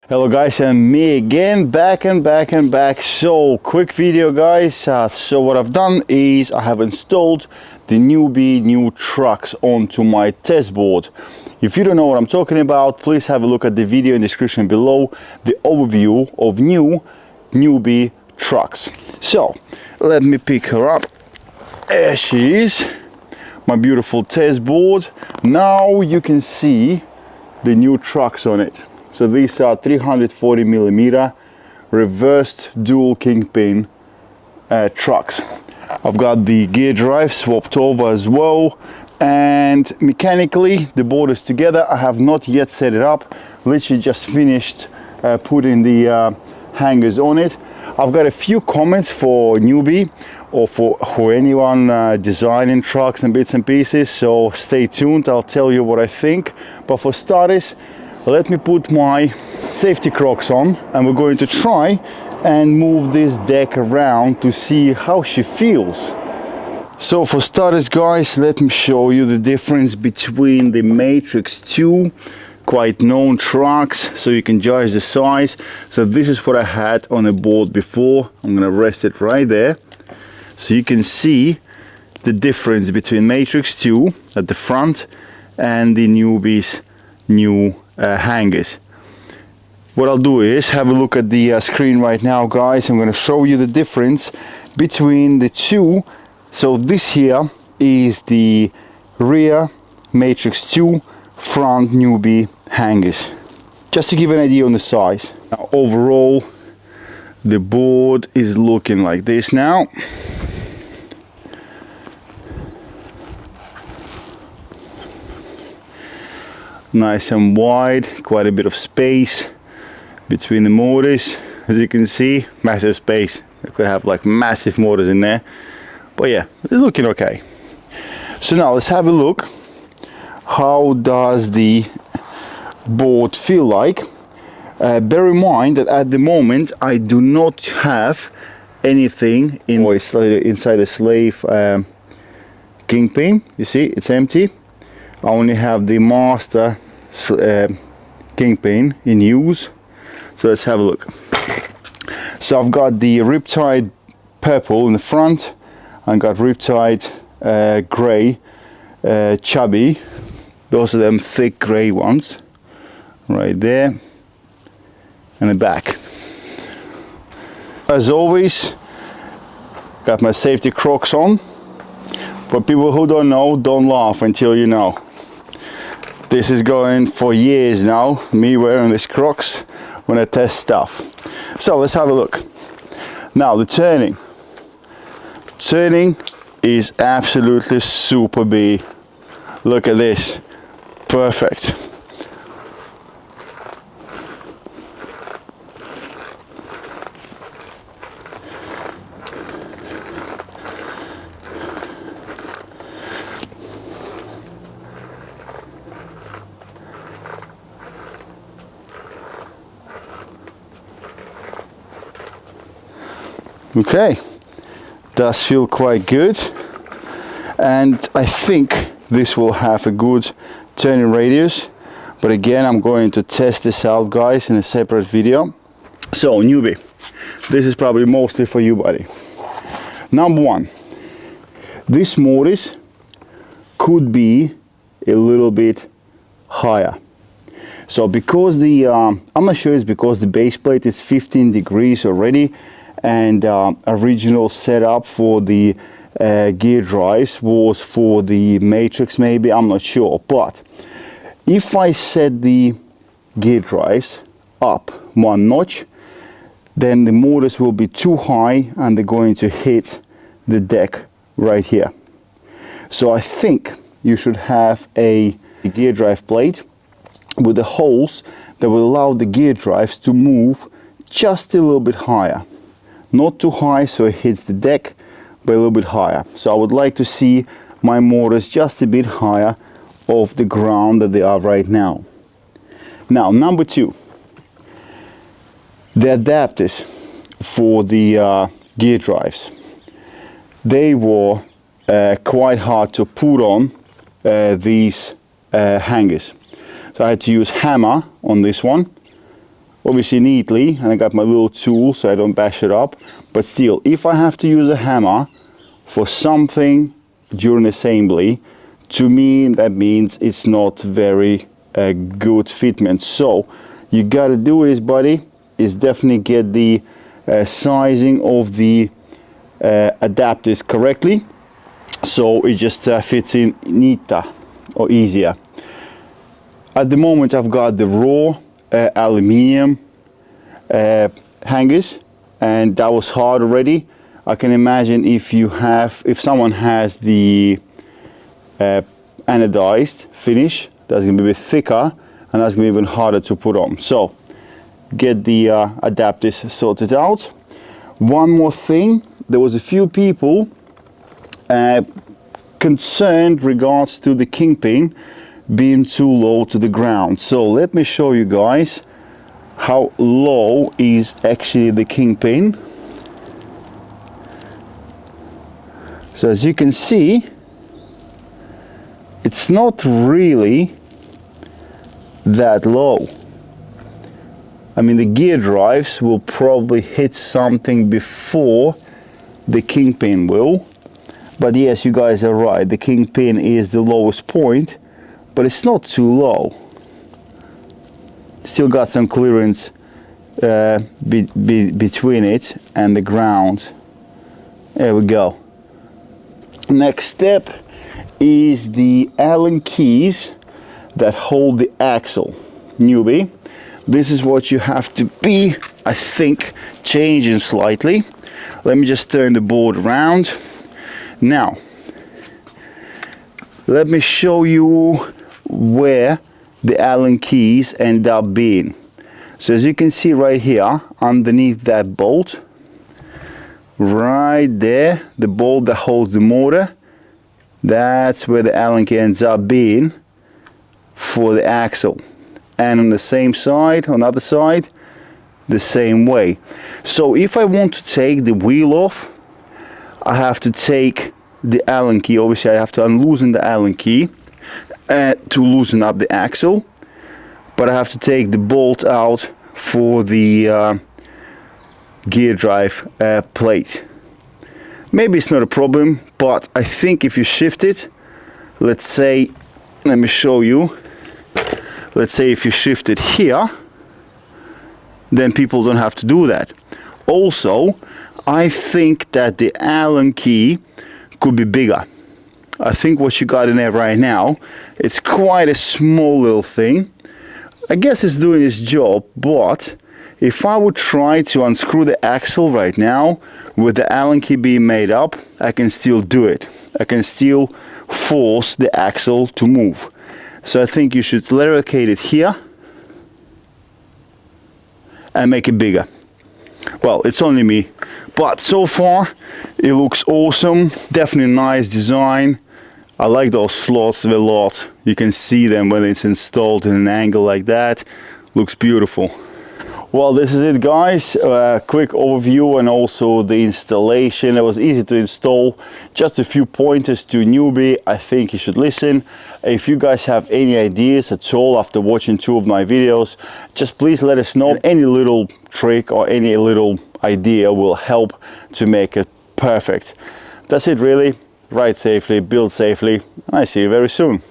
Hello guys, and me again, back. So quick video guys. So what I've done is I have installed the Newbee new trucks onto my test board. If you don't know what I'm talking about, please have a look at the video in the description below, the overview of new Newbee trucks. So let me pick her up. There she is, my beautiful test board. Now you can see the new trucks on it. So these are 340mm reversed dual kingpin trucks. I've got the gear drive swapped over as well, and mechanically the board is together. I have not yet set it up, literally just finished putting the hangers on it. I've got a few comments for Newbee or for anyone designing trucks and bits and pieces, so stay tuned, I'll tell you what I think. But for starters, let me put my safety Crocs on, and we're going to try and move this deck around to see how she feels. So for starters guys, let me show you the difference between the Matrix 2 quite known trucks, so you can judge the size. So this is what I had on a board before. I'm gonna rest it right there so you can see the difference between Matrix 2 at the front and the Newbee's new hangers. What I'll do is have a look at the screen right now guys. I'm going to show you the difference between the two. So this here is the rear Matrix 2, front Newbee hangers, just to give an idea on the size. Now, overall the board is looking like this now. Nice and wide, quite a bit of space between the motors. As you can see, massive space. I could have like massive motors in there, but yeah, it's looking okay. So now let's have a look. How does the board feel like? Bear in mind that at the moment I do not have anything inside the slave kingpin. You see, it's empty. I only have the master kingpin in use. So let's have a look. So I've got the Riptide purple in the front. I've got Riptide grey chubby. Those are them thick grey ones right there, and the back. As always, got my safety Crocs on. For people who don't know, don't laugh until you know. This is going for years now, me wearing these Crocs when I test stuff. So let's have a look. Now the turning. Turning is absolutely super B. Look at this, perfect. Okay, does feel quite good, and I think this will have a good turning radius, but again I'm going to test this out guys in a separate video. So Newbee, this is probably mostly for you buddy. Number one, this motors could be a little bit higher. So because the I'm not sure it's because the base plate is 15 degrees already, and original setup for the gear drives was for the Matrix maybe, I'm not sure. But if I set the gear drives up one notch, then the motors will be too high and they're going to hit the deck right here. So I think you should have a gear drive plate with the holes that will allow the gear drives to move just a little bit higher. Not too high so it hits the deck, but a little bit higher. So I would like to see my motors just a bit higher off the ground that they are right now. Now number two, the adapters for the gear drives. They were quite hard to put on these hangers. So I had to use hammer on this one, obviously neatly, and I got my little tool so I don't bash it up. But still, if I have to use a hammer for something during assembly, to me that means it's not very good fitment. So you gotta do is, buddy, is definitely get the sizing of the adapters correctly, so it just fits in neater or easier. At the moment I've got the raw aluminium hangers, and that was hard already. I can imagine if someone has the anodized finish, that's gonna be a bit thicker and that's gonna be even harder to put on. So get the adapters sorted out. One more thing, there was a few people concerned regards to the kingpin being too low to the ground. So let me show you guys how low is actually the kingpin. So as you can see, it's not really that low. I mean, the gear drives will probably hit something before the kingpin will. But yes, you guys are right, the kingpin is the lowest point, but it's not too low. Still got some clearance between it and the ground. There we go. Next step is the Allen keys that hold the axle. Newbie. This is what you have to be, I think, changing slightly. Let me just turn the board around. Now, let me show you where the Allen keys end up being. So as you can see right here, underneath that bolt, right there, the bolt that holds the motor, that's where the Allen key ends up being for the axle. And on the same side, on the other side, the same way. So if I want to take the wheel off, I have to take the Allen key. Obviously I have to unloosen the Allen key to loosen up the axle, but I have to take the bolt out for the gear drive plate. Maybe it's not a problem, but I think if you shift it, let's say, let me show you. Let's say if you shift it here, then people don't have to do that. Also, I think that the Allen key could be bigger. I think what you got in there right now, it's quite a small little thing. I guess it's doing its job, but if I would try to unscrew the axle right now, with the Allen key being made up, I can still do it. I can still force the axle to move. So I think you should locate it here and make it bigger. Well, it's only me, but so far it looks awesome. Definitely nice design. I like those slots a lot. You can see them when it's installed in an angle like that. Looks beautiful. Well, this is it, guys. Quick overview and also the installation. It was easy to install. Just a few pointers to newbie. I think you should listen. If you guys have any ideas at all after watching 2 of my videos, just please let us know. Any little trick or any little idea will help to make it perfect. That's it, really. Ride safely, build safely. I see you very soon.